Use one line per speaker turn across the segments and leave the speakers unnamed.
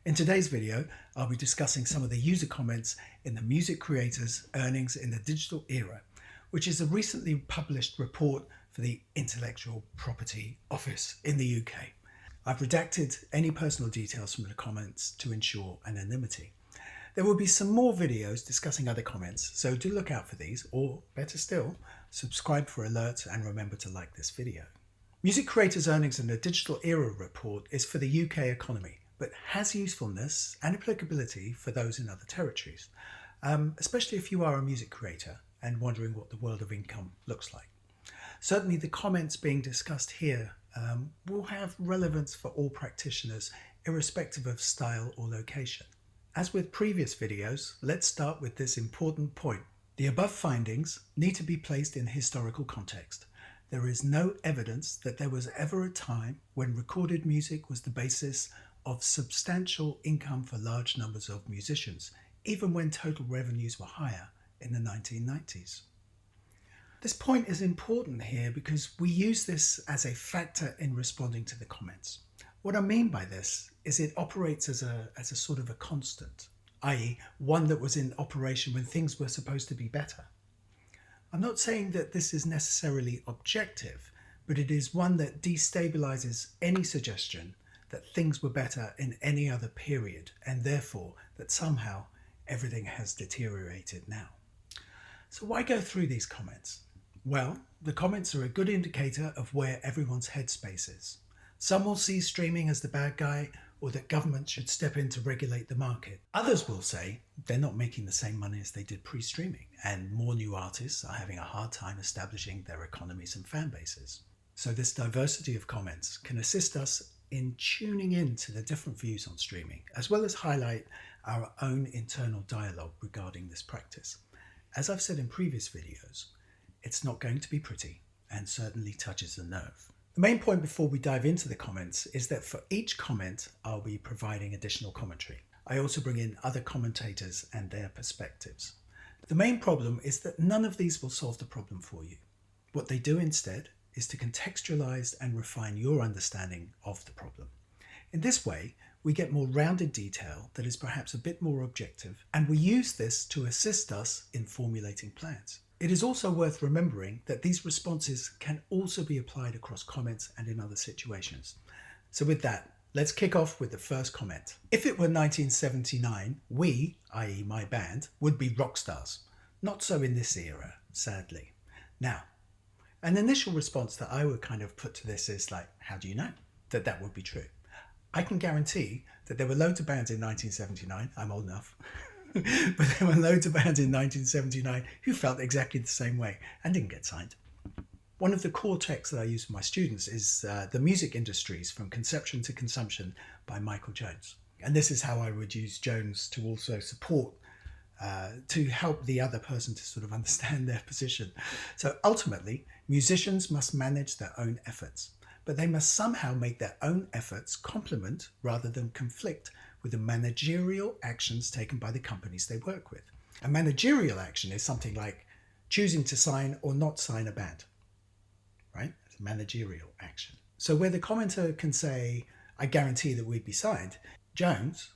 In today's video, I'll be discussing some of the user comments in the Music Creators' Earnings in the Digital Era, which is a recently published report for the Intellectual Property Office in the UK. I've redacted any personal details from the comments to ensure anonymity. There will be some more videos discussing other comments, so do look out for these, or better still, subscribe for alerts and remember to like this video. Music Creators' Earnings in the Digital Era report is for the UK economy, but has usefulness and applicability for those in other territories, especially if you are a music creator and wondering what the world of income looks like. Certainly the comments being discussed here will have relevance for all practitioners, irrespective of style or location. As with previous videos, let's start with this important point. The above findings need to be placed in historical context. There is no evidence that there was ever a time when recorded music was the basis of substantial income for large numbers of musicians, even when total revenues were higher in the 1990s. This point is important here because we use this as a factor in responding to the comments. What I mean by this is it operates as a sort of a constant, i.e. one that was in operation when things were supposed to be better. I'm not saying that this is necessarily objective, but it is one that destabilizes any suggestion that things were better in any other period, and therefore that somehow everything has deteriorated now. So why go through these comments? Well, the comments are a good indicator of where everyone's headspace is. Some will see streaming as the bad guy, or that government should step in to regulate the market. Others will say they're not making the same money as they did pre-streaming, and more new artists are having a hard time establishing their economies and fan bases. So this diversity of comments can assist us in tuning in to the different views on streaming, as well as highlight our own internal dialogue regarding this practice. As I've said in previous videos, it's not going to be pretty and certainly touches a nerve. The main point before we dive into the comments is that for each comment, I'll be providing additional commentary. I also bring in other commentators and their perspectives. The main problem is that none of these will solve the problem for you. What they do instead is to contextualize and refine your understanding of the problem. In this way, we get more rounded detail that is perhaps a bit more objective, and we use this to assist us in formulating plans. It is also worth remembering that these responses can also be applied across comments and in other situations. So with that, let's kick off with the first comment. If it were 1979, we, i.e. my band, would be rock stars. Not so in this era, sadly. Now, an initial response that I would kind of put to this is like, how do you know that that would be true? I can guarantee that there were loads of bands in 1979, I'm old enough, but there were loads of bands in 1979 who felt exactly the same way and didn't get signed. One of the core texts that I use for my students is The Music Industries from Conception to Consumption by Michael Jones. And this is how I would use Jones to also support, to help the other person to sort of understand their position. So ultimately, musicians must manage their own efforts, but they must somehow make their own efforts complement rather than conflict with the managerial actions taken by the companies they work with. A managerial action is something like choosing to sign or not sign a band, right? It's a managerial action. So where the commenter can say, I guarantee that we'd be signed, Jones,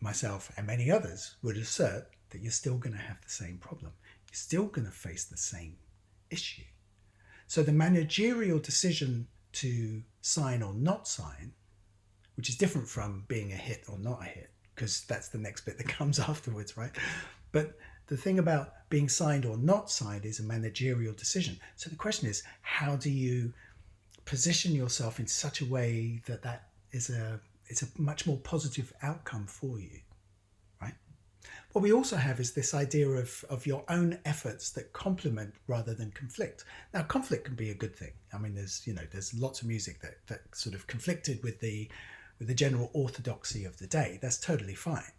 myself, and many others would assert that you're still going to have the same problem. You're still going to face the same issue. So the managerial decision to sign or not sign, which is different from being a hit or not a hit, because that's the next bit that comes afterwards, right? But the thing about being signed or not signed is a managerial decision. So the question is, how do you position yourself in such a way that that is a much more positive outcome for you, right? What we also have is this idea of your own efforts that complement rather than conflict. Now, conflict can be a good thing. I mean, there's lots of music that sort of conflicted with the general orthodoxy of the day. That's totally fine.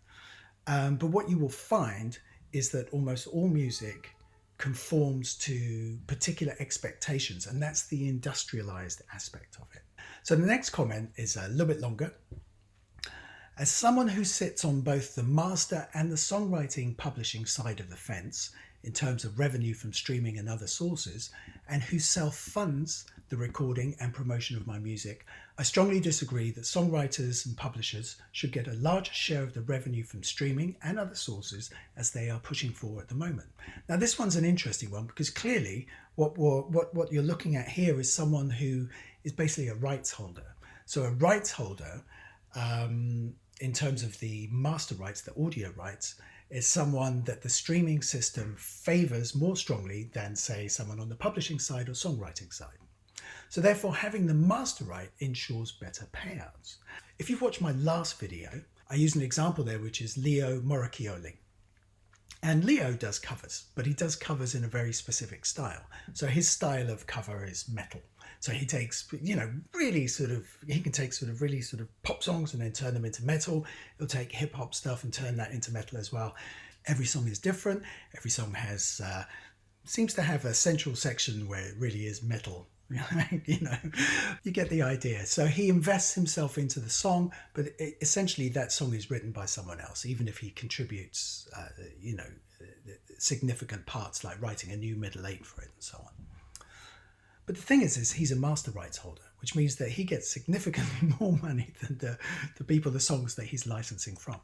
But what you will find is that almost all music conforms to particular expectations, and that's the industrialized aspect of it. So the next comment is a little bit longer. As someone who sits on both the master and the songwriting publishing side of the fence in terms of revenue from streaming and other sources, and who self-funds the recording and promotion of my music, I strongly disagree that songwriters and publishers should get a larger share of the revenue from streaming and other sources as they are pushing for at the moment. Now, this one's an interesting one because clearly what you're looking at here is someone who is basically a rights holder. So a rights holder, in terms of the master rights, the audio rights, is someone that the streaming system favors more strongly than, say, someone on the publishing side or songwriting side. So therefore, having the master right ensures better payouts. If you've watched my last video, I use an example there, which is Leo Moracchioli. And Leo does covers, but he does covers in a very specific style. So his style of cover is metal. So he takes, he can take really pop songs and then turn them into metal. He'll take hip hop stuff and turn that into metal as well. Every song is different. Every song seems to have a central section where it really is metal. You get the idea. So he invests himself into the song, but essentially that song is written by someone else, even if he contributes, significant parts like writing a new middle eight for it and so on. But the thing is he's a master rights holder, which means that he gets significantly more money than the songs that he's licensing from.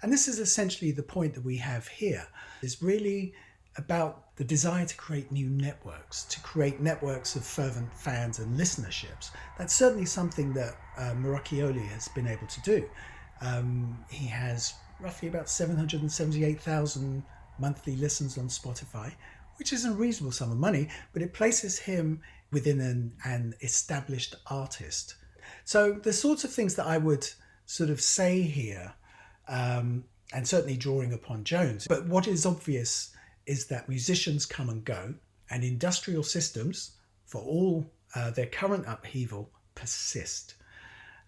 And this is essentially the point that we have here, is really about the desire to create new networks, to create networks of fervent fans and listenerships. That's certainly something that Moracchioli has been able to do. He has roughly about 778,000 monthly listens on Spotify, which is a reasonable sum of money, but it places him within an established artist. So the sorts of things that I would sort of say here, and certainly drawing upon Jones, but what is obvious is that musicians come and go, and industrial systems, for all their current upheaval, persist.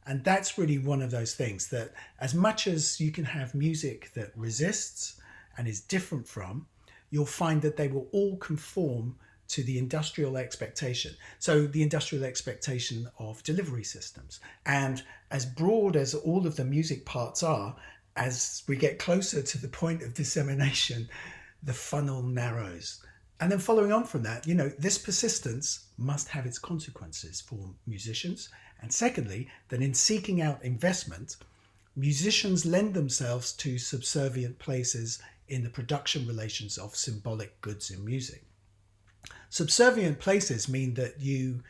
And that's really one of those things that as much as you can have music that resists and is different from, you'll find that they will all conform to the industrial expectation. So the industrial expectation of delivery systems. And as broad as all of the music parts are, as we get closer to the point of dissemination, the funnel narrows. And then following on from that, this persistence must have its consequences for musicians. And secondly, that in seeking out investment, musicians lend themselves to subservient places in the production relations of symbolic goods in music. Subservient places mean that you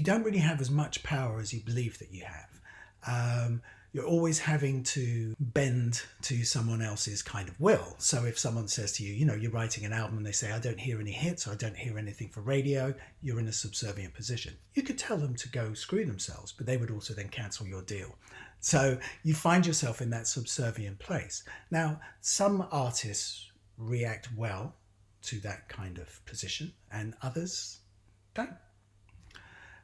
don't really have as much power as you believe that you have. You're always having to bend to someone else's kind of will. So if someone says to you, you're writing an album and they say, I don't hear any hits, or I don't hear anything for radio, you're in a subservient position. You could tell them to go screw themselves, but they would also then cancel your deal. So you find yourself in that subservient place. Now, some artists react well to that kind of position and others don't.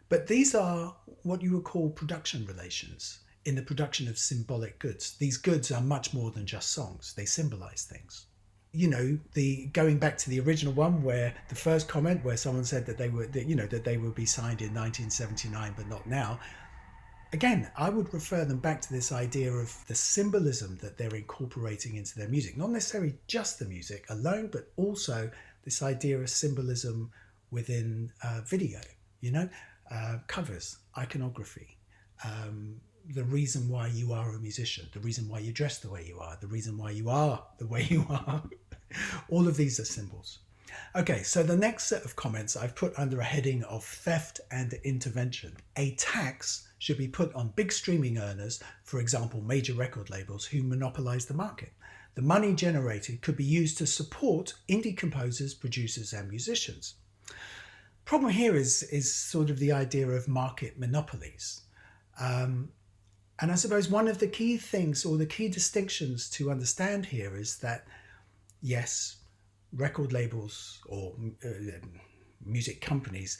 But these are what you would call production relations. In the production of symbolic goods. These goods are much more than just songs. They symbolize things. Going back to the original one, where the first comment where someone said that they would be signed in 1979 but not now. Again, I would refer them back to this idea of the symbolism that they're incorporating into their music. Not necessarily just the music alone, but also this idea of symbolism within video. Covers, iconography. The reason why you are a musician, the reason why you dress the way you are, the reason why you are the way you are. All of these are symbols. Okay, so the next set of comments I've put under a heading of theft and intervention. A tax should be put on big streaming earners, for example, major record labels who monopolize the market. The money generated could be used to support indie composers, producers, and musicians. Problem here is sort of the idea of market monopolies. And I suppose one of the key things or the key distinctions to understand here is that, yes, record labels or music companies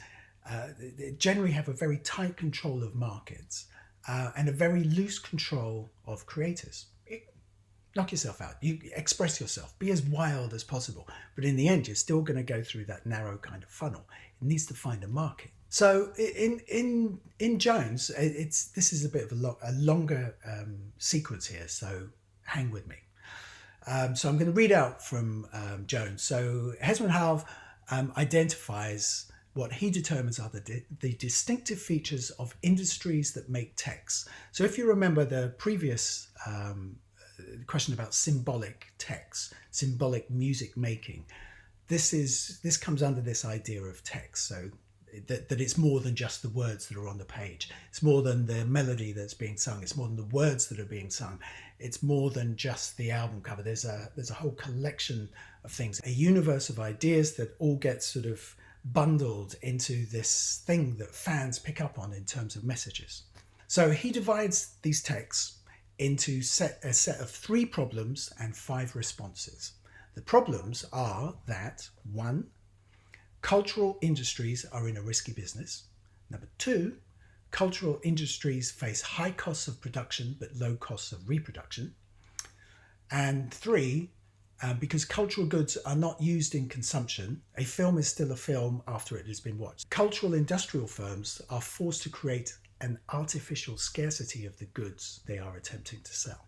generally have a very tight control of markets and a very loose control of creators. Knock yourself out. You express yourself. Be as wild as possible. But in the end, you're still going to go through that narrow kind of funnel. It needs to find a market. So in Jones, this is a bit of a longer sequence here, so hang with me. So I'm going to read out from Jones. So Hesman Halve identifies what he determines are the distinctive features of industries that make text. So if you remember the previous question about symbolic text, symbolic music making, this comes under this idea of text. So that it's more than just the words that are on the page. It's more than the melody that's being sung. It's more than the words that are being sung. It's more than just the album cover. There's a whole collection of things, a universe of ideas that all get sort of bundled into this thing that fans pick up on in terms of messages. So he divides these texts into a set of 3 problems and 5 responses. The problems are that 1, cultural industries are in a risky business. Number 2, cultural industries face high costs of production but low costs of reproduction. And 3, because cultural goods are not used in consumption, a film is still a film after it has been watched. Cultural industrial firms are forced to create an artificial scarcity of the goods they are attempting to sell.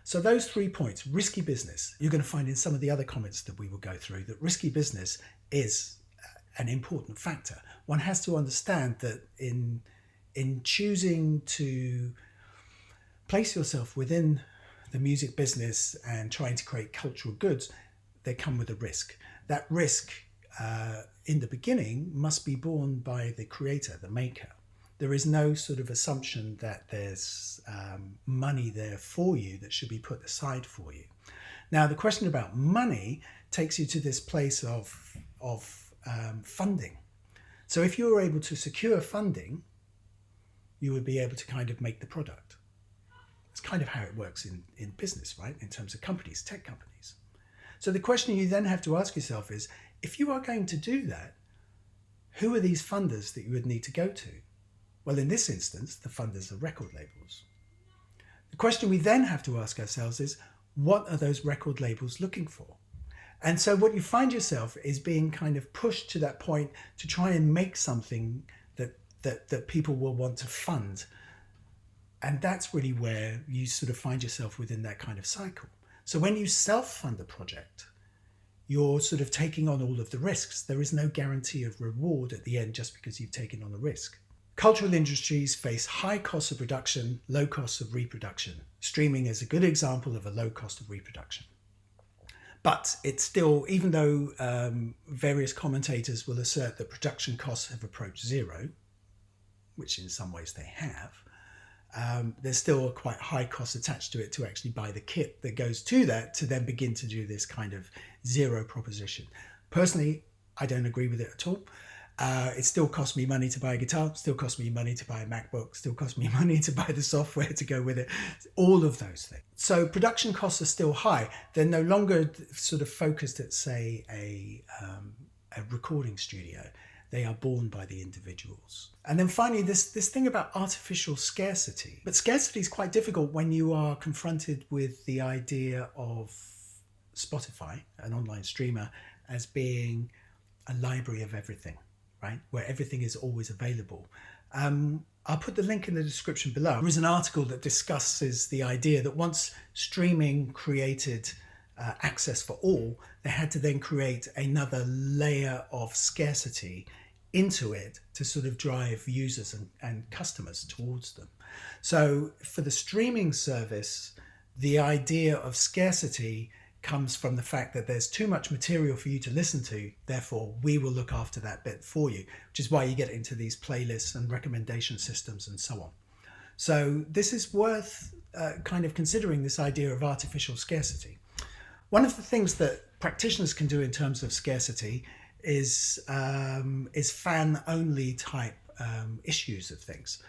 So those 3 points, risky business, you're going to find in some of the other comments that we will go through that risky business is an important factor. One has to understand that in choosing to place yourself within the music business and trying to create cultural goods, they come with a risk. That risk in the beginning must be borne by the creator, the maker. There is no sort of assumption that there's money there for you that should be put aside for you. Now, the question about money takes you to this place of funding. So if you were able to secure funding, you would be able to kind of make the product. It's kind of how it works in business, right? In terms of companies, tech companies. So the question you then have to ask yourself is, if you are going to do that, who are these funders that you would need to go to? Well, in this instance, the funders are record labels. The question we then have to ask ourselves is, what are those record labels looking for? And so what you find yourself is being kind of pushed to that point to try and make something that people will want to fund. And that's really where you sort of find yourself within that kind of cycle. So when you self-fund a project, you're sort of taking on all of the risks. There is no guarantee of reward at the end just because you've taken on a risk. Cultural industries face high costs of production, low costs of reproduction. Streaming is a good example of a low cost of reproduction. But it's still, even though various commentators will assert that production costs have approached zero, which in some ways they have, there's still a quite high cost attached to it to actually buy the kit that goes to that to then begin to do this kind of zero proposition. Personally, I don't agree with it at all. It still costs me money to buy a guitar, still costs me money to buy a MacBook, still costs me money to buy the software to go with it, all of those things. So production costs are still high. They're no longer sort of focused at, say, a recording studio. They are borne by the individuals. And then finally, this thing about artificial scarcity. But scarcity is quite difficult when you are confronted with the idea of Spotify, an online streamer, as being a library of everything. Right, where everything is always available. I'll put the link in the description below. There is an article that discusses the idea that once streaming created access for all, they had to then create another layer of scarcity into it to sort of drive users and customers towards them. So for the streaming service, the idea of scarcity comes from the fact that there's too much material for you to listen to, therefore we will look after that bit for you, which is why you get into these playlists and recommendation systems and so on. So this is worth kind of considering, this idea of artificial scarcity. One of the things that practitioners can do in terms of scarcity is fan-only type issues of things.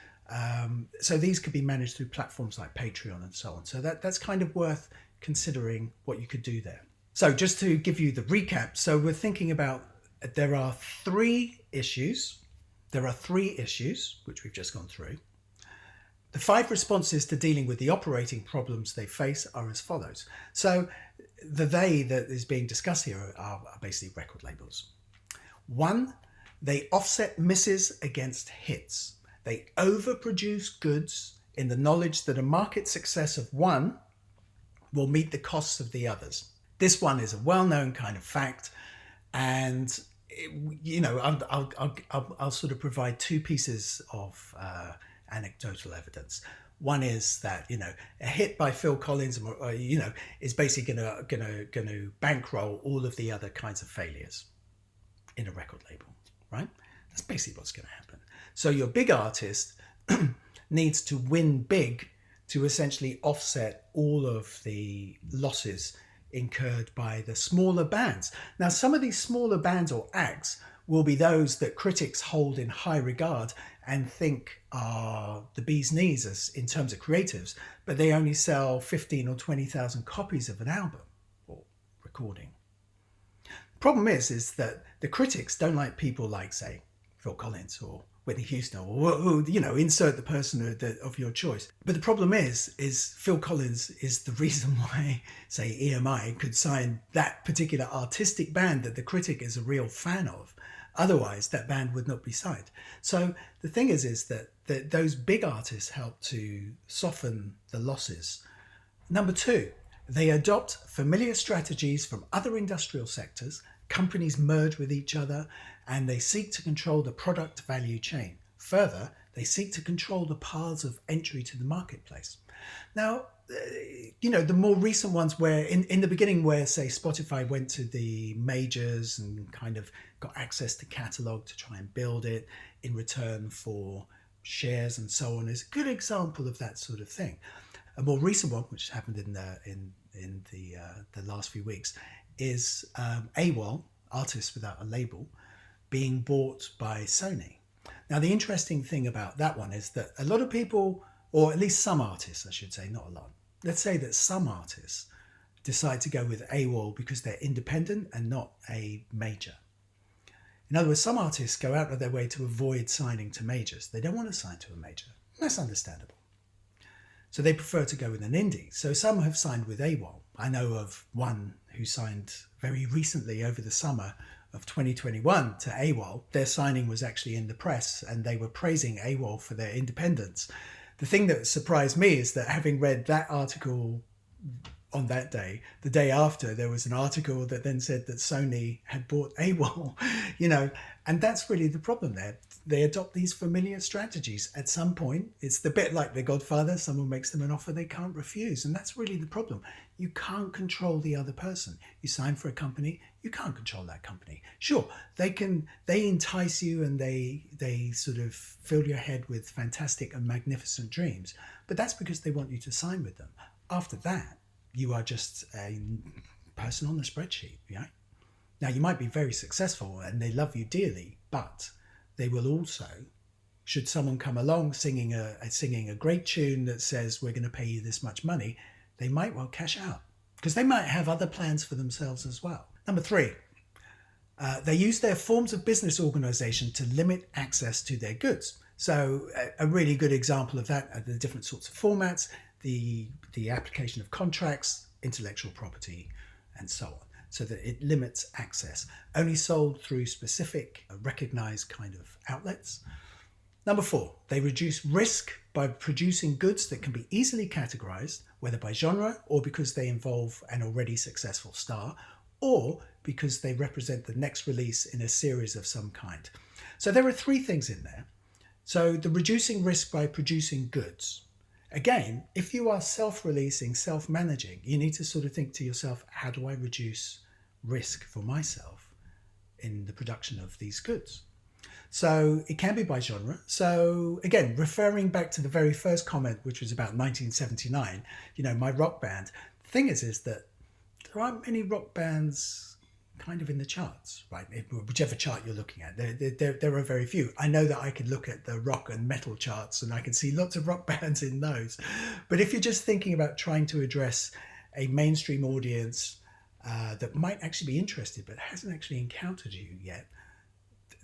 So these could be managed through platforms like Patreon and so on. So that's kind of worth considering what you could do there. So just to give you the recap, so we're thinking about, there are three issues which we've just gone through. The 5 responses to dealing with the operating problems they face are as follows. So the they that is being discussed here are basically record labels. 1, they offset misses against hits. They overproduce goods in the knowledge that a market success of one will meet the costs of the others. This one is a well-known kind of fact, and I'll sort of provide two pieces of anecdotal evidence. One is that a hit by Phil Collins, is basically going to bankroll all of the other kinds of failures in a record label, right? That's basically what's going to happen. So your big artist needs to win big to essentially offset all of the losses incurred by the smaller bands. Now, some of these smaller bands or acts will be those that critics hold in high regard and think are the bee's knees as in terms of creatives, but they only sell 15 or 20,000 copies of an album or recording. The problem is that the critics don't like people like, say, Phil Collins or Whitney Houston or insert the person of your choice. But the problem is Phil Collins is the reason why, say, EMI could sign that particular artistic band that the critic is a real fan of. Otherwise, that band would not be signed. So the thing is that those big artists help to soften the losses. Number two, they adopt familiar strategies from other industrial sectors. Companies merge with each other and they seek to control the product value chain. Further, they seek to control the paths of entry to the marketplace. Now, the more recent ones where in the beginning where, say, Spotify went to the majors and kind of got access to catalog to try and build it in return for shares and so on is a good example of that sort of thing. A more recent one, which happened in the last few weeks, is AWOL, Artists Without a Label, being bought by Sony. Now, the interesting thing about that one is that a lot of people, or at least some artists, I should say, not a lot. Let's say that some artists decide to go with AWOL because they're independent and not a major. In other words, some artists go out of their way to avoid signing to majors. They don't want to sign to a major. That's understandable. So they prefer to go with an indie. So some have signed with AWOL. I know of one who signed very recently over the summer of 2021 to AWOL. Their signing was actually in the press and they were praising AWOL for their independence. The thing that surprised me is that having read that article on that day, the day after, there was an article that then said that Sony had bought AWOL, and that's really the problem there. They adopt these familiar strategies. At some point, it's the bit like The Godfather, someone makes them an offer they can't refuse, and that's really the problem. You can't control the other person. You sign for a company, you can't control that company. Sure, they entice you and they sort of fill your head with fantastic and magnificent dreams, but that's because they want you to sign with them. After that, you are just a person on the spreadsheet, right? Now, you might be very successful and they love you dearly, but they will also, should someone come along singing a great tune that says we're going to pay you this much money, they might well cash out because they might have other plans for themselves as well. Number three, they use their forms of business organization to limit access to their goods. So a really good example of that are the different sorts of formats, the application of contracts, intellectual property, and so on, so that it limits access. Only sold through specific, recognized kind of outlets. Number four, they reduce risk by producing goods that can be easily categorized, whether by genre or because they involve an already successful star, or because they represent the next release in a series of some kind. So there are three things in there. So the reducing risk by producing goods. Again, if you are self-releasing, self-managing, you need to sort of think to yourself, how do I reduce risk for myself in the production of these goods? So it can be by genre. So again, referring back to the very first comment, which was about 1979, my rock band. The thing is that there aren't many rock bands kind of in the charts, right? Whichever chart you're looking at, there are very few. I know that I can look at the rock and metal charts and I can see lots of rock bands in those. But if you're just thinking about trying to address a mainstream audience that might actually be interested but hasn't actually encountered you yet,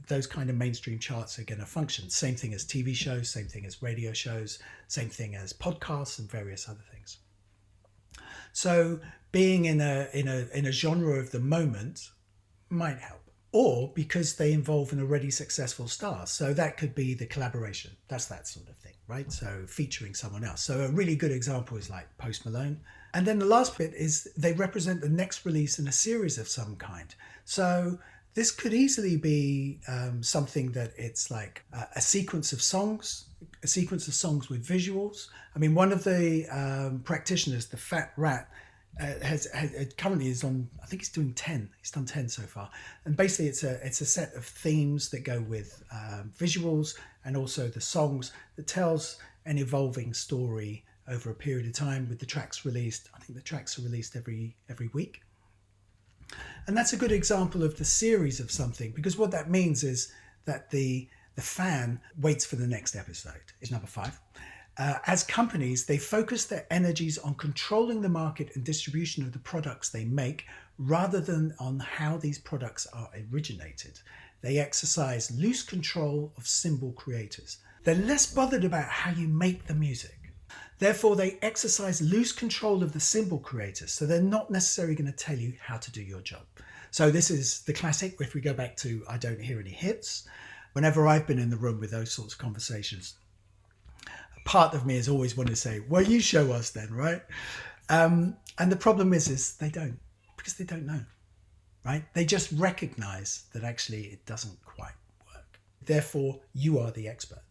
those kind of mainstream charts are going to function. Same thing as TV shows, same thing as radio shows, same thing as podcasts and various other things. So being in a genre of the moment might help, or because they involve an already successful star. So that could be the collaboration. That's that sort of thing, right? So featuring someone else. So a really good example is like Post Malone. And then the last bit is they represent the next release in a series of some kind. So This could easily be something that it's like a sequence of songs, with visuals. I mean, one of the practitioners, the Fat Rat, has currently is on. I think he's doing 10. He's done 10 so far, and basically it's a set of themes that go with visuals and also the songs that tells an evolving story over a period of time. With the tracks released, I think the tracks are released every week. And that's a good example of the series of something, because what that means is that the fan waits for the next episode. Is number 5. As companies, they focus their energies on controlling the market and distribution of the products they make rather than on how these products are originated. They exercise loose control of symbol creators. They're less bothered about how you make the music. Therefore, they exercise loose control of the symbol creators, so they're not necessarily going to tell you how to do your job. So this is the classic, if we go back to I don't hear any hits. Whenever I've been in the room with those sorts of conversations, part of me has always wanted to say, well, you show us then, right? And the problem is they don't, because they don't know, right? They just recognize that actually it doesn't quite work. Therefore, you are the expert.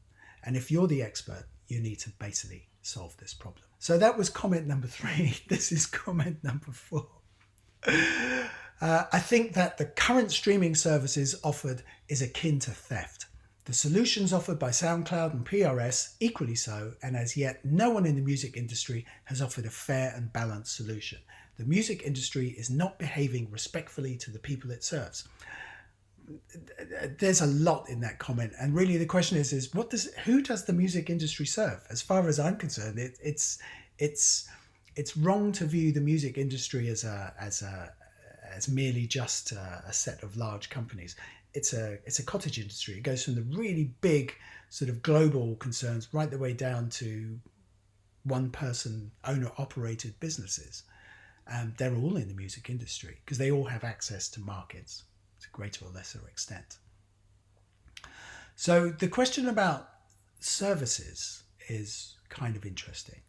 And if you're the expert, you need to basically solve this problem. So that was comment number 3. This is comment number 4. I think that the current streaming services offered is akin to theft. The solutions offered by SoundCloud and PRS equally so, and as yet no one in the music industry has offered a fair and balanced solution. The music industry is not behaving respectfully to the people it serves. There's a lot in that comment, and really the question is who does the music industry serve? As far as I'm concerned, it's wrong to view the music industry as merely just a set of large companies. It's a cottage industry. It goes from the really big sort of global concerns right the way down to one person owner operated businesses. They're all in the music industry because they all have access to markets to greater or lesser extent. So the question about services is kind of interesting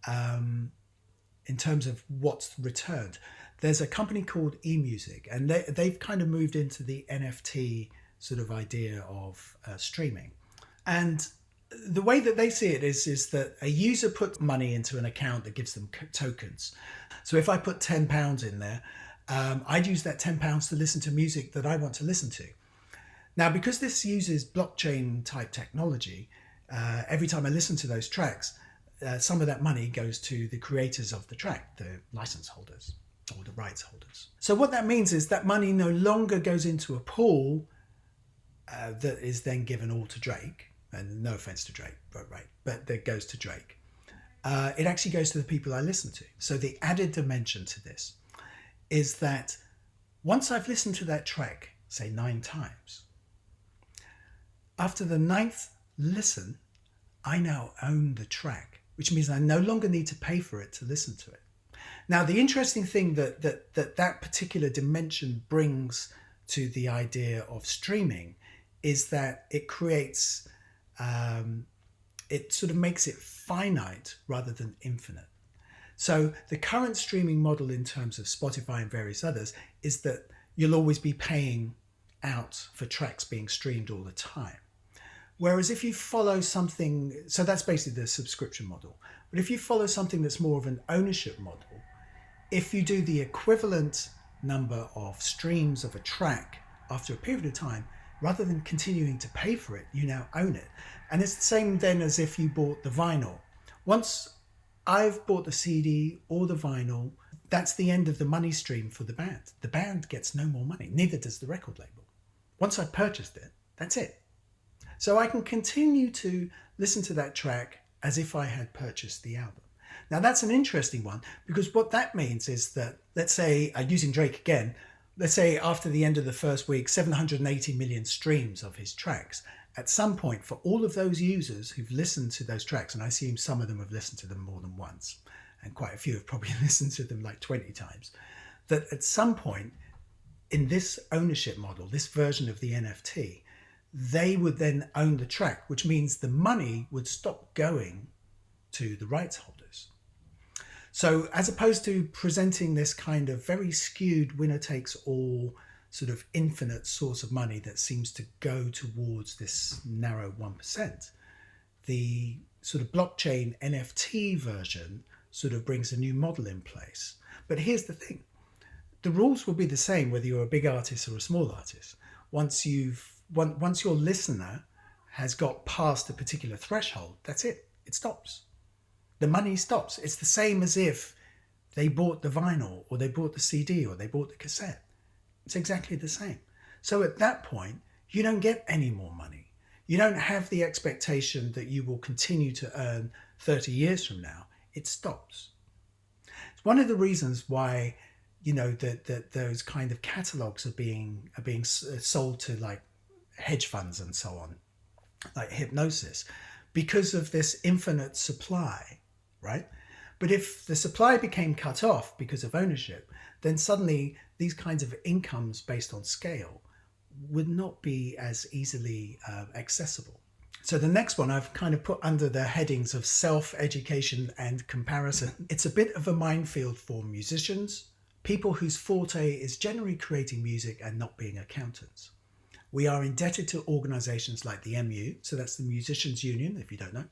in terms of what's returned. There's a company called eMusic, and they've kind of moved into the NFT sort of idea of streaming. And the way that they see it is that a user puts money into an account that gives them tokens. So if I put £10 in there, I'd use that £10 to listen to music that I want to listen to. Now, because this uses blockchain type technology, every time I listen to those tracks, some of that money goes to the creators of the track, the license holders or the rights holders. So what that means is that money no longer goes into a pool that is then given all to Drake. And no offense to Drake, but that goes to Drake. It actually goes to the people I listen to. So the added dimension to this is that once I've listened to that track, say 9 times, after the 9th listen, I now own the track, which means I no longer need to pay for it to listen to it. Now, the interesting thing that particular dimension brings to the idea of streaming is that it creates, it sort of makes it finite rather than infinite. So the current streaming model in terms of Spotify and various others is that you'll always be paying out for tracks being streamed all the time. Whereas if you follow something, so that's basically the subscription model. But if you follow something that's more of an ownership model, if you do the equivalent number of streams of a track after a period of time, rather than continuing to pay for it, you now own it. And it's the same then as if you bought the vinyl. Once I've bought the CD or the vinyl, that's the end of the money stream for the band. The band gets no more money, neither does the record label. Once I've purchased it, that's it. So I can continue to listen to that track as if I had purchased the album. Now that's an interesting one, because what that means is that, let's say, using Drake again, let's say after the end of the first week, 780 million streams of his tracks. At some point, for all of those users who've listened to those tracks, and I assume some of them have listened to them more than once, and quite a few have probably listened to them like 20 times, that at some point in this ownership model, this version of the NFT, they would then own the track, which means the money would stop going to the rights holders. So as opposed to presenting this kind of very skewed winner takes all sort of infinite source of money that seems to go towards this narrow 1%. The sort of blockchain NFT version sort of brings a new model in place. But here's the thing. The rules will be the same whether you're a big artist or a small artist. Once your listener has got past a particular threshold, that's it. It stops. The money stops. It's the same as if they bought the vinyl or they bought the CD or they bought the cassette. It's exactly the same. So at that point, you don't get any more money. You don't have the expectation that you will continue to earn 30 years from now. It stops. It's one of the reasons why, that those kind of catalogs are being sold to like hedge funds and so on, like hypnosis, because of this infinite supply, right? But if the supply became cut off because of ownership, then suddenly these kinds of incomes based on scale would not be as easily accessible. So the next one I've kind of put under the headings of self-education and comparison. It's a bit of a minefield for musicians, people whose forte is generally creating music and not being accountants. We are indebted to organisations like the MU, so that's the Musicians Union, if you don't know,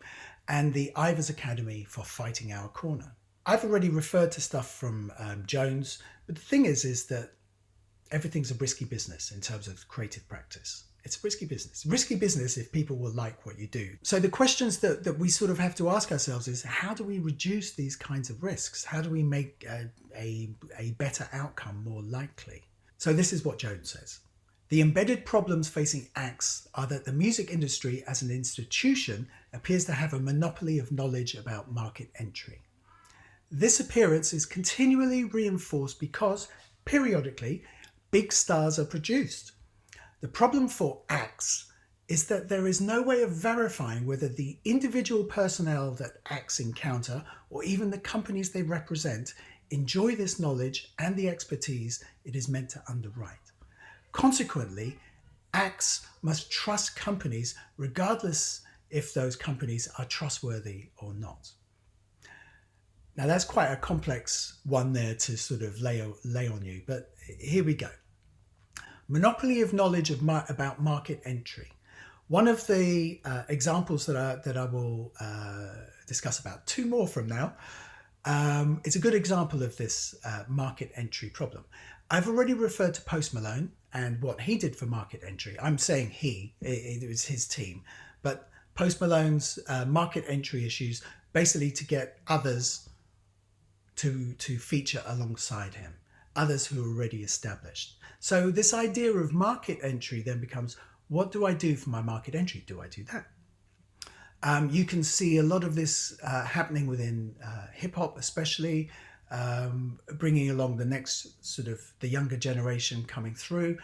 and the Ivors Academy for fighting our corner. I've already referred to stuff from Jones, but the thing is that everything's a risky business in terms of creative practice. It's a risky business. Risky business if people will like what you do. So the questions that we sort of have to ask ourselves is, how do we reduce these kinds of risks? How do we make a better outcome more likely? So this is what Jones says. The embedded problems facing acts are that the music industry as an institution appears to have a monopoly of knowledge about market entry. This appearance is continually reinforced because, periodically, big stars are produced. The problem for acts is that there is no way of verifying whether the individual personnel that acts encounter, or even the companies they represent, enjoy this knowledge and the expertise it is meant to underwrite. Consequently, acts must trust companies regardless if those companies are trustworthy or not. Now that's quite a complex one there to sort of lay on you, but here we go. Monopoly of knowledge about market entry. One of the examples that I will discuss about, two more from now, is a good example of this market entry problem. I've already referred to Post Malone and what he did for market entry. I'm saying it was his team, but Post Malone's market entry issues basically to get others to feature alongside him, others who are already established. So this idea of market entry then becomes, what do I do for my market entry? Do I do that? You can see a lot of this happening within hip hop, especially bringing along the next sort of the younger generation coming through,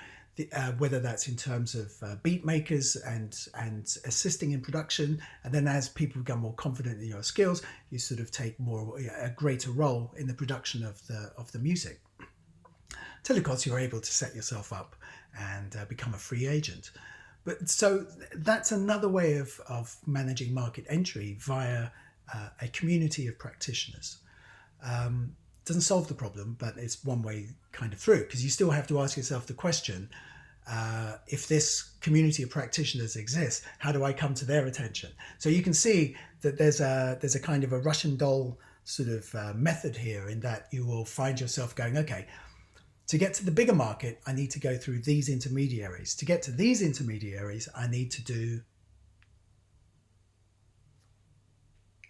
whether that's in terms of beat makers and assisting in production. And then as people become more confident in your skills, you sort of take a greater role in the production of the music. Till of course you're able to set yourself up and become a free agent. But so that's another way of managing market entry via a community of practitioners. Doesn't solve the problem, but it's one way kind of through, because you still have to ask yourself the question, if this community of practitioners exists, how do I come to their attention? So you can see that there's a kind of a Russian doll sort of method here, in that you will find yourself going, okay, to get to the bigger market, I need to go through these intermediaries. To get to these intermediaries, I need to do,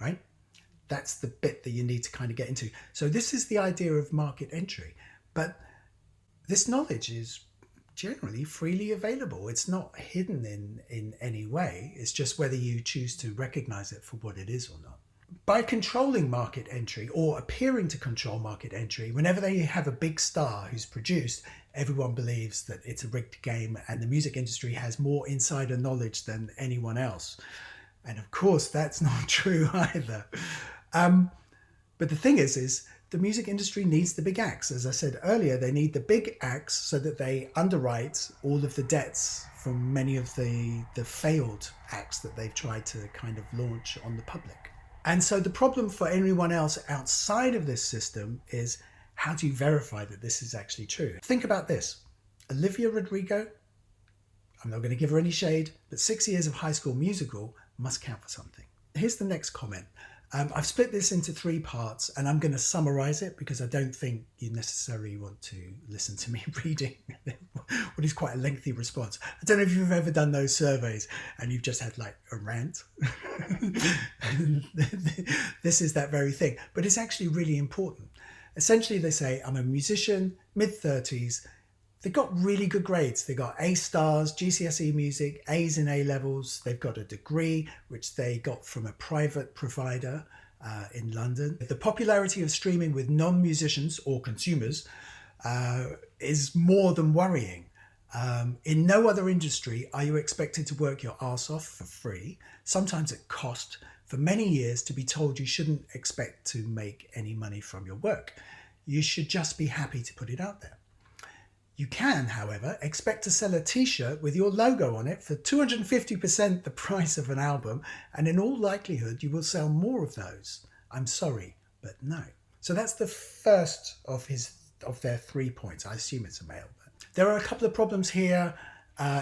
right? That's the bit that you need to kind of get into. So this is the idea of market entry, but this knowledge is generally freely available. It's not hidden in any way. It's just whether you choose to recognize it for what it is or not. By controlling market entry, or appearing to control market entry, whenever they have a big star who's produced, everyone believes that it's a rigged game and the music industry has more insider knowledge than anyone else. And of course, that's not true either. But the thing is the music industry needs the big acts. As I said earlier, they need the big acts so that they underwrite all of the debts from many of the failed acts that they've tried to kind of launch on the public. And so the problem for anyone else outside of this system is, how do you verify that this is actually true? Think about this. Olivia Rodrigo, I'm not going to give her any shade, but 6 years of High School Musical must count for something. Here's the next comment. I've split this into 3 parts, and I'm going to summarize it because I don't think you necessarily want to listen to me reading what is quite a lengthy response. I don't know if you've ever done those surveys and you've just had like a rant. This is that very thing, but it's actually really important. Essentially, they say, I'm a musician, mid-30s. They got really good grades. They got A stars, GCSE music, A's in A levels. They've got a degree, which they got from a private provider in London. The popularity of streaming with non-musicians or consumers is more than worrying. In no other industry are you expected to work your arse off for free, sometimes at cost, for many years to be told you shouldn't expect to make any money from your work. You should just be happy to put it out there. You can, however, expect to sell a t-shirt with your logo on it for 250% the price of an album, and in all likelihood you will sell more of those. I'm sorry, but no. So that's the first of their 3 points. I assume it's a male. There are a couple of problems here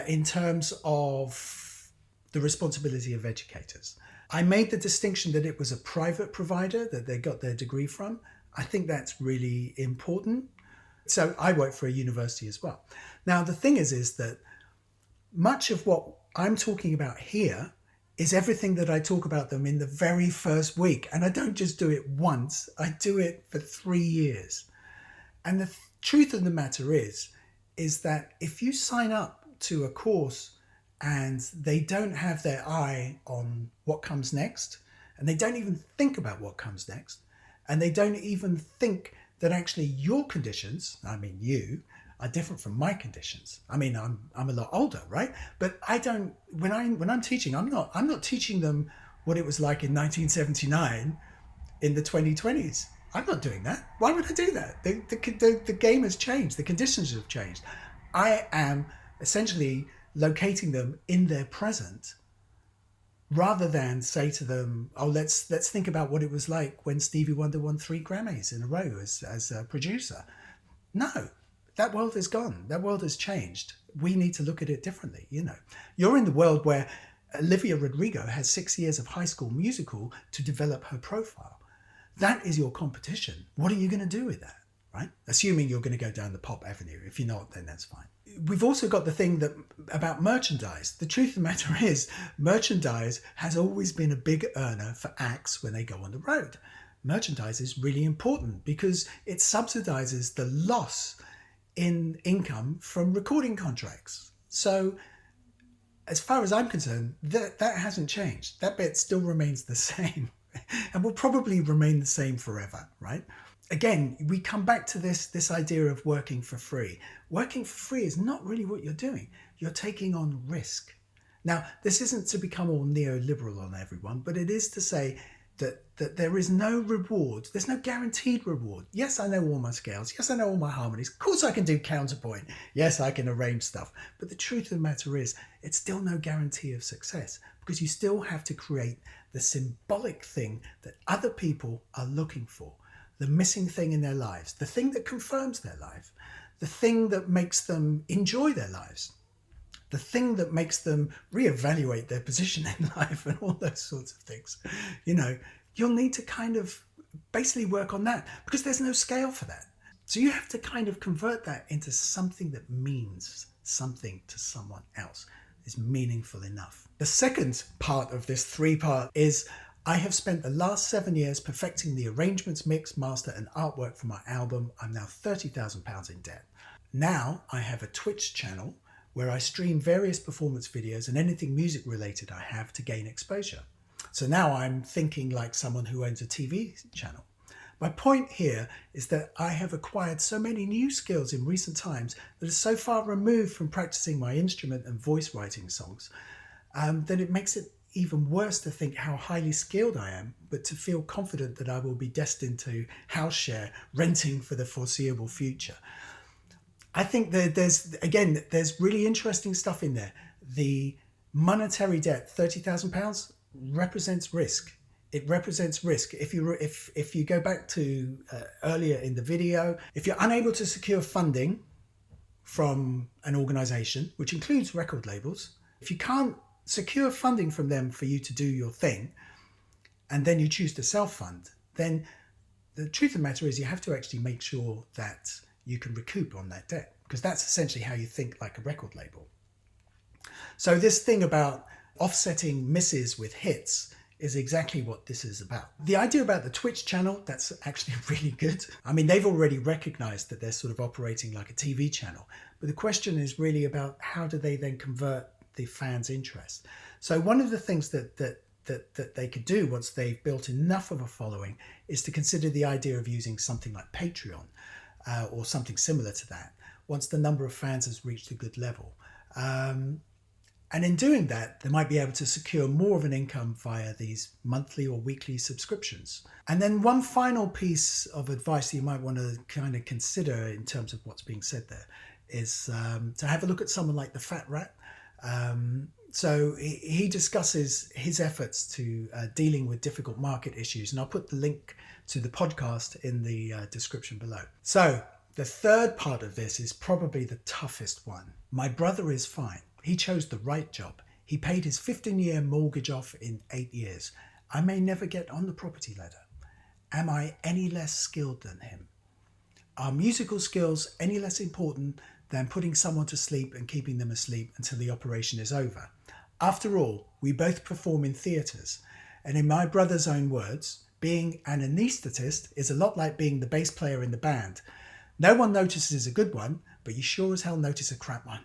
in terms of the responsibility of educators. I made the distinction that it was a private provider that they got their degree from. I think that's really important. So I work for a university as well. Now, the thing is that much of what I'm talking about here is everything that I talk about them in the very first week. And I don't just do it once, I do it for 3 years. And the truth of the matter is that if you sign up to a course and they don't have their eye on what comes next, and they don't even think about what comes next, and they don't even think that actually your conditions, I mean you, are different from my conditions. I mean, I'm a lot older, right? But I don't, when I'm teaching, I'm not teaching them what it was like in 1979 in the 2020s. I'm not doing that. Why would I do that? The game has changed. The conditions have changed. I am essentially locating them in their present, rather than say to them, oh, let's think about what it was like when Stevie Wonder won 3 Grammys in a row as a producer. No, that world is gone. That world has changed. We need to look at it differently. You know, you're in the world where Olivia Rodrigo has 6 years of High School Musical to develop her profile. That is your competition. What are you going to do with that, right? Assuming you're going to go down the pop avenue. If you're not, then that's fine. We've also got the thing about merchandise. The truth of the matter is, merchandise has always been a big earner for acts when they go on the road. Merchandise is really important because it subsidizes the loss in income from recording contracts. So as far as I'm concerned, that hasn't changed. That bit still remains the same and will probably remain the same forever, right? Again, we come back to this idea of working for free. Working for free is not really what you're doing. You're taking on risk. Now, this isn't to become all neoliberal on everyone, but it is to say that there is no reward. There's no guaranteed reward. Yes, I know all my scales. Yes, I know all my harmonies. Of course, I can do counterpoint. Yes, I can arrange stuff. But the truth of the matter is, it's still no guarantee of success because you still have to create the symbolic thing that other people are looking for. The missing thing in their lives, the thing that confirms their life, the thing that makes them enjoy their lives, the thing that makes them reevaluate their position in life and all those sorts of things. You know, you'll need to kind of basically work on that because there's no scale for that. So you have to kind of convert that into something that means something to someone else, is meaningful enough. The second part of this 3-part is I have spent the last 7 years perfecting the arrangements, mix, master and artwork for my album. I'm now £30,000 in debt. Now I have a Twitch channel where I stream various performance videos and anything music related I have to gain exposure. So now I'm thinking like someone who owns a TV channel. My point here is that I have acquired so many new skills in recent times that are so far removed from practicing my instrument and voice writing songs that it makes it even worse to think how highly skilled I am, but to feel confident that I will be destined to house share renting for the foreseeable future. I think that there's really interesting stuff in there. The monetary debt, £30,000, represents risk. It represents risk. If you go back to earlier in the video, if you're unable to secure funding from an organization, which includes record labels, if you can't secure funding from them for you to do your thing, and then you choose to self-fund, then the truth of the matter is you have to actually make sure that you can recoup on that debt, because that's essentially how you think like a record label. So this thing about offsetting misses with hits is exactly what this is about. The idea about the Twitch channel, that's actually really good. I mean, they've already recognized that they're sort of operating like a TV channel, but the question is really about how do they then convert the fans' interest. So one of the things that they could do once they've built enough of a following is to consider the idea of using something like Patreon or something similar to that once the number of fans has reached a good level. And in doing that, they might be able to secure more of an income via these monthly or weekly subscriptions. And then one final piece of advice that you might want to kind of consider in terms of what's being said there is to have a look at someone like the Fat Rat. So he discusses his efforts to dealing with difficult market issues. And I'll put the link to the podcast in the description below. So the third part of this is probably the toughest one. My brother is fine. He chose the right job. He paid his 15-year mortgage off in 8 years. I may never get on the property ladder. Am I any less skilled than him? Are musical skills any less important than putting someone to sleep and keeping them asleep until the operation is over? After all, we both perform in theatres. And in my brother's own words, being an anaesthetist is a lot like being the bass player in the band. No one notices a good one, but you sure as hell notice a crap one.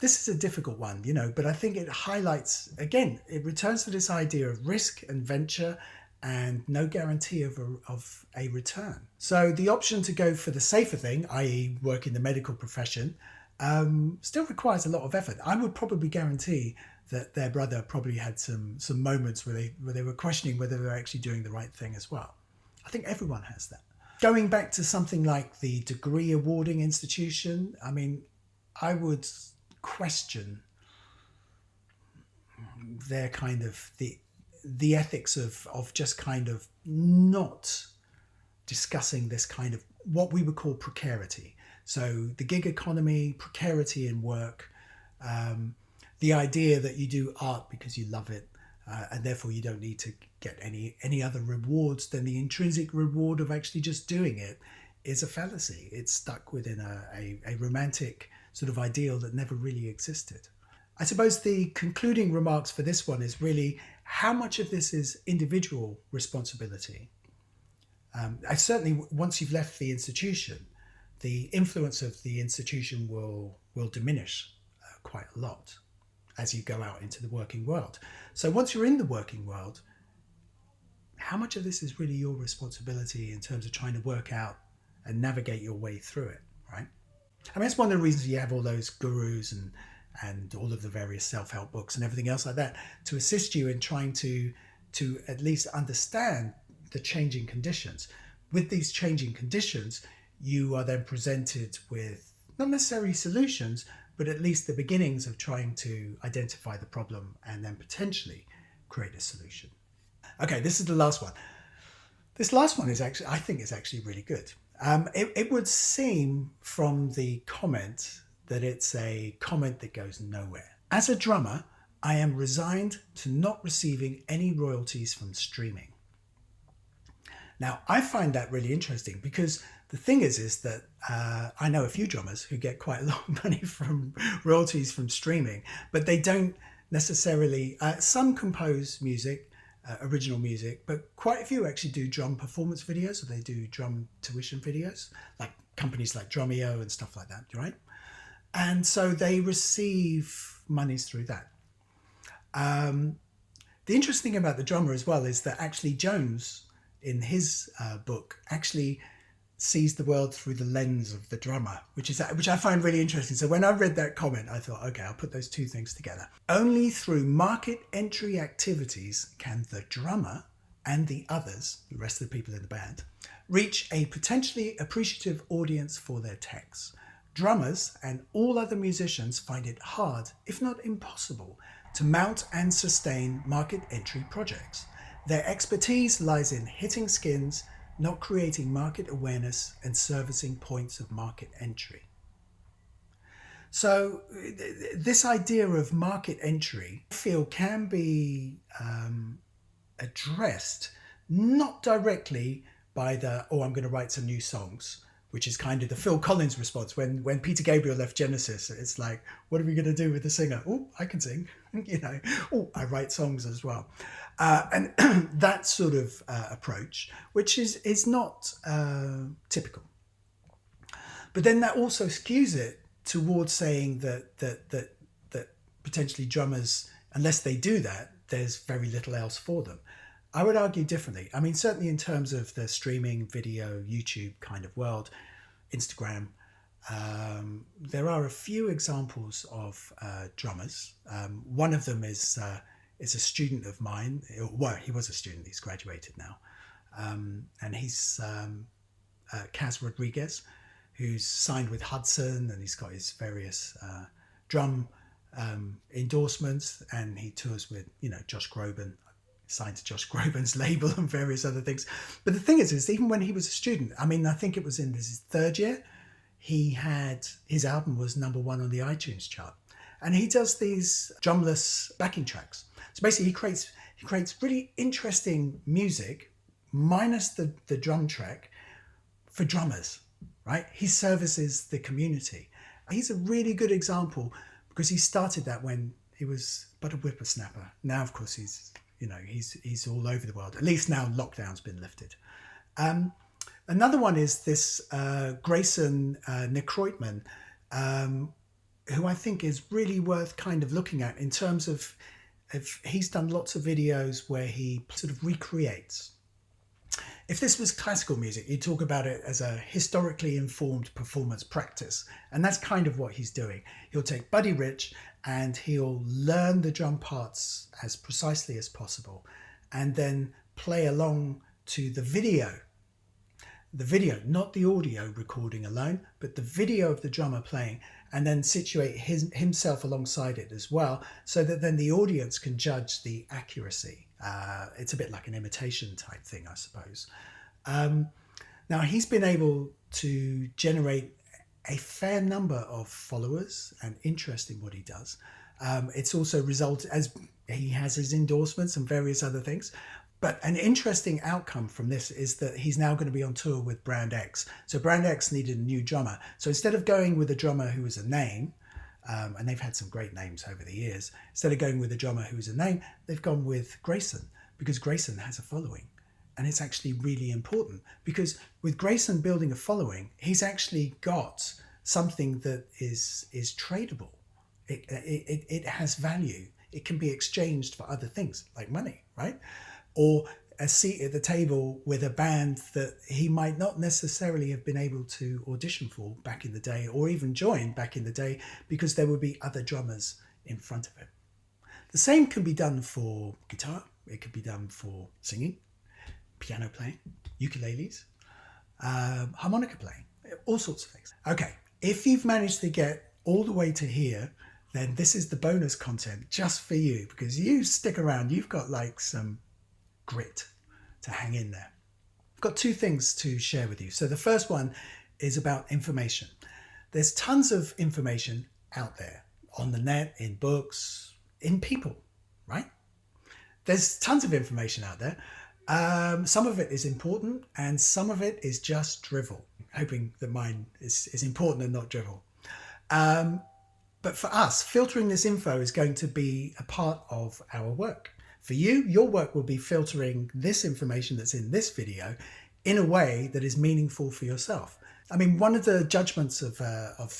This is a difficult one, but I think it highlights, again, it returns to this idea of risk and venture and no guarantee of a return. So the option to go for the safer thing, i.e. work in the medical profession, still requires a lot of effort. I would probably guarantee that their brother probably had some moments where they were questioning whether they were actually doing the right thing as well. I think everyone has that. Going back to something like the degree awarding institution, I mean, I would question their kind of the ethics of just kind of not discussing this kind of what we would call precarity. So the gig economy, precarity in work, the idea that you do art because you love it, and therefore you don't need to get any other rewards than the intrinsic reward of actually just doing it, is a fallacy. It's stuck within a romantic sort of ideal that never really existed. I suppose the concluding remarks for this one is really how much of this is individual responsibility. I certainly, once you've left the institution, the influence of the institution will diminish quite a lot as you go out into the working world. So once you're in the working world, how much of this is really your responsibility in terms of trying to work out and navigate your way through it, right? I mean, it's one of the reasons you have all those gurus and all of the various self-help books and everything else like that to assist you in trying to at least understand the changing conditions. With these changing conditions, you are then presented with not necessarily solutions, but at least the beginnings of trying to identify the problem and then potentially create a solution. Okay, this is the last one. This last one is actually, I think, is actually really good. It would seem from the comment that it's a comment that goes nowhere. As a drummer, I am resigned to not receiving any royalties from streaming. Now, I find that really interesting because the thing is that I know a few drummers who get quite a lot of money from royalties from streaming, but they don't necessarily, some compose music, original music, but quite a few actually do drum performance videos, or they do drum tuition videos, like companies like Drumeo and stuff like that, right? And so they receive monies through that. The interesting thing about the drummer as well is that actually Jones, in his book, actually sees the world through the lens of the drummer, which I find really interesting. So when I read that comment, I thought, okay, I'll put those two things together. Only through market entry activities can the drummer and the others, the rest of the people in the band, reach a potentially appreciative audience for their texts. Drummers and all other musicians find it hard, if not impossible, to mount and sustain market entry projects. Their expertise lies in hitting skins, not creating market awareness and servicing points of market entry. So this idea of market entry, I feel, can be addressed not directly by the, oh, I'm going to write some new songs, which is kind of the Phil Collins response. When Peter Gabriel left Genesis, it's like, what are we going to do with the singer? Oh, I can sing, Oh, I write songs as well. And that sort of approach, which is not typical. But then that also skews it towards saying that potentially drummers, unless they do that, there's very little else for them. I would argue differently. I mean, certainly in terms of the streaming, video, YouTube kind of world, Instagram, there are a few examples of drummers. One of them is a student of mine. Well, he was a student. He's graduated now, and he's Kaz Rodriguez, who's signed with Hudson, and he's got his various drum endorsements, and he tours with Josh Groban, signed to Josh Groban's label and various other things. But the thing is even when he was a student, I mean, I think it was in his third year, his album was number 1 on the iTunes chart, and he does these drumless backing tracks. So basically, he creates really interesting music minus the drum track for drummers. Right? He services the community. He's a really good example because he started that when he was but a whippersnapper. Now, of course, he's all over the world. At least now lockdown's been lifted. Another one is this Grayson Nekroitman, who I think is really worth kind of looking at in terms of he's done lots of videos where he sort of recreates. If this was classical music, you'd talk about it as a historically informed performance practice. And that's kind of what he's doing. He'll take Buddy Rich and he'll learn the drum parts as precisely as possible and then play along to the video. The video, not the audio recording alone, but the video of the drummer playing, and then situate himself alongside it as well, so that then the audience can judge the accuracy. It's a bit like an imitation type thing, I suppose. Now, he's been able to generate a fair number of followers and interest in what he does. It's also resulted, as he has his endorsements and various other things. But an interesting outcome from this is that he's now going to be on tour with Brand X. So Brand X needed a new drummer. So instead of going with a drummer who was a name, and they've had some great names over the years, instead of going with a drummer who's a name, they've gone with Grayson, because Grayson has a following. And it's actually really important, because with Grayson building a following, he's actually got something that is tradable. It has value. It can be exchanged for other things like money, right? Or a seat at the table with a band that he might not necessarily have been able to audition for back in the day, or even join back in the day, because there would be other drummers in front of him. The same can be done for guitar. It could be done for singing, piano playing, ukuleles, harmonica playing, all sorts of things. Okay, if you've managed to get all the way to here, then this is the bonus content just for you, because you stick around, you've got like some grit to hang in there. I've got 2 things to share with you. So the first one is about information. There's tons of information out there on the net, in books, in people, right? There's tons of information out there. Some of it is important and some of it is just drivel. Hoping that mine is important and not drivel. But for us, filtering this info is going to be a part of our work. For you, your work will be filtering this information that's in this video in a way that is meaningful for yourself. I mean, one of the judgments of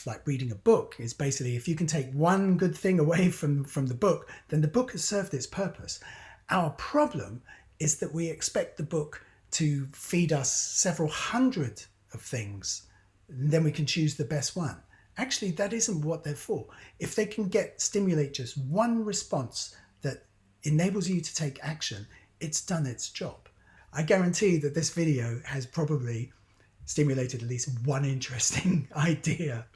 like reading a book is basically, if you can take one good thing away from the book, then the book has served its purpose. Our problem is that we expect the book to feed us several hundred of things, and then we can choose the best one. Actually, that isn't what they're for. If they can stimulate just one response that enables you to take action, it's done its job. I guarantee that this video has probably stimulated at least one interesting idea.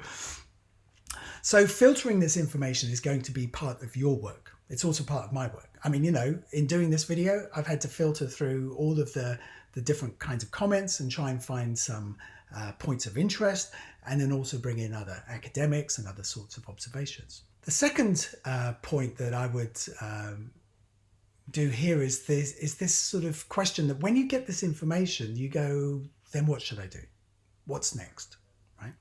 So filtering this information is going to be part of your work. It's also part of my work. I mean, in doing this video, I've had to filter through all of the the different kinds of comments and try and find some points of interest, and then also bring in other academics and other sorts of observations. The second point that I would do here is this sort of question that when you get this information, you go, then what should I do? What's next, right?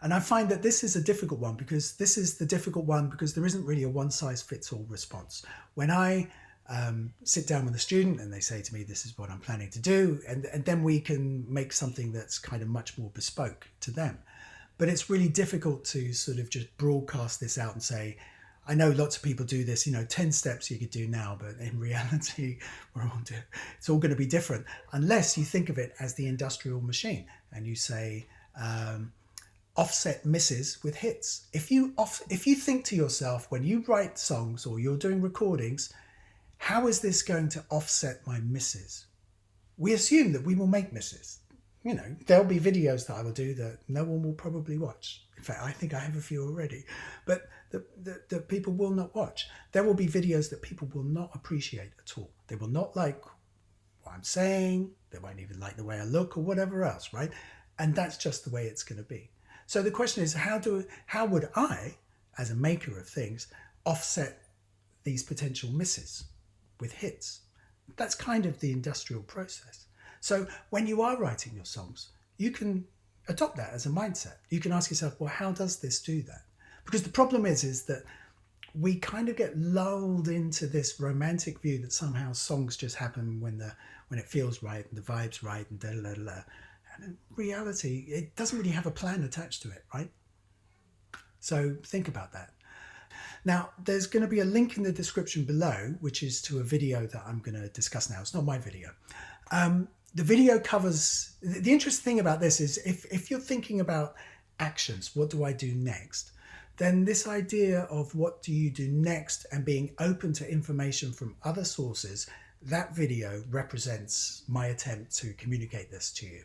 And I find that this is a difficult one because there isn't really a one-size-fits-all response. When I sit down with a student and they say to me, this is what I'm planning to do, and then we can make something that's kind of much more bespoke to them. But it's really difficult to sort of just broadcast this out and say, I know lots of people do this, 10 steps you could do now, but in reality, it's all going to be different unless you think of it as the industrial machine and you say, offset misses with hits. If you think to yourself, when you write songs or you're doing recordings, how is this going to offset my misses? We assume that we will make misses. There'll be videos that I will do that no one will probably watch. In fact, I think I have a few already, but that people will not watch. There will be videos that people will not appreciate at all. They will not like what I'm saying. They won't even like the way I look or whatever else, right? And that's just the way it's going to be. So the question is, how would I, as a maker of things, offset these potential misses with hits? That's kind of the industrial process. So when you are writing your songs, you can adopt that as a mindset. You can ask yourself, well, how does this do that? Because the problem is that we kind of get lulled into this romantic view that somehow songs just happen when it feels right and the vibe's right and da-da-da-da. And in reality, it doesn't really have a plan attached to it, right? So think about that. Now, there's going to be a link in the description below, which is to a video that I'm going to discuss now. It's not my video. The video covers, the interesting thing about this is if you're thinking about actions, what do I do next? Then this idea of what do you do next and being open to information from other sources, that video represents my attempt to communicate this to you.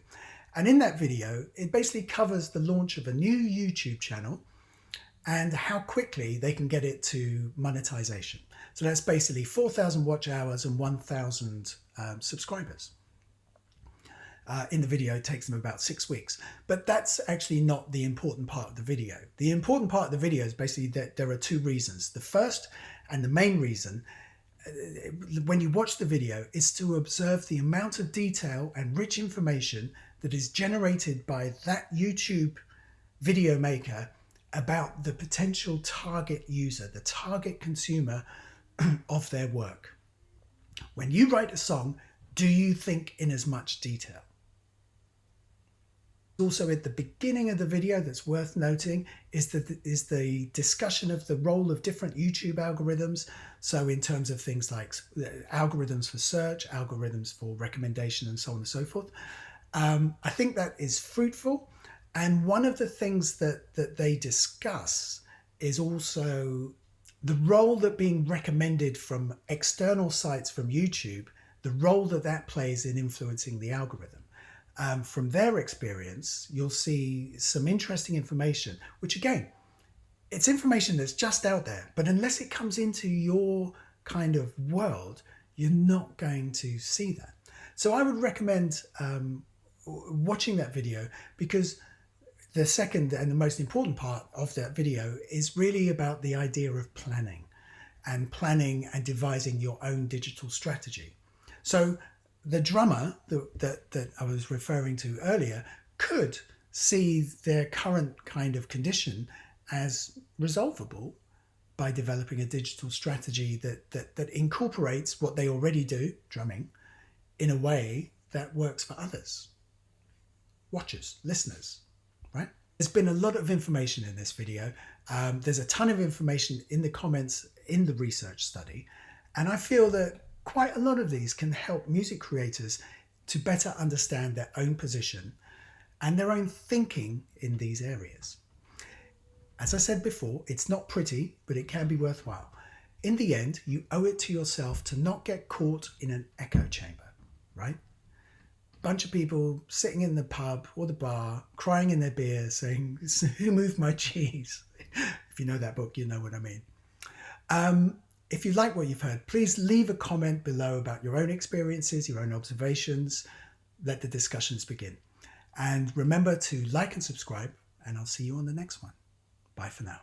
And in that video, it basically covers the launch of a new YouTube channel and how quickly they can get it to monetization. So that's basically 4,000 watch hours and 1,000 subscribers. In the video, it takes them about 6 weeks. But that's actually not the important part of the video. The important part of the video is basically that there are two reasons. The first and the main reason, when you watch the video, is to observe the amount of detail and rich information that is generated by that YouTube video maker about the potential target user, the target consumer of their work. When you write a song, do you think in as much detail? Also at the beginning of the video that's worth noting is the discussion of the role of different YouTube algorithms. So in terms of things like algorithms for search, algorithms for recommendation, and so on and so forth. I think that is fruitful. And one of the things that they discuss is also the role that being recommended from external sites from YouTube, the role that plays in influencing the algorithm. From their experience, you'll see some interesting information, which again, it's information that's just out there, but unless it comes into your kind of world, you're not going to see that. So I would recommend watching that video, because the second and the most important part of that video is really about the idea of planning and devising your own digital strategy. So the drummer that I was referring to earlier could see their current kind of condition as resolvable by developing a digital strategy that incorporates what they already do, drumming, in a way that works for others, watchers, listeners, right? There's been a lot of information in this video. There's a ton of information in the comments in the research study, and I feel that quite a lot of these can help music creators to better understand their own position and their own thinking in these areas. As I said before, it's not pretty, but it can be worthwhile. In the end, you owe it to yourself to not get caught in an echo chamber, right? Bunch of people sitting in the pub or the bar, crying in their beer, saying, "Who moved my cheese?" If you know that book, you know what I mean. If you like what you've heard, please leave a comment below about your own experiences, your own observations. Let the discussions begin. And remember to like and subscribe, and I'll see you on the next one. Bye for now.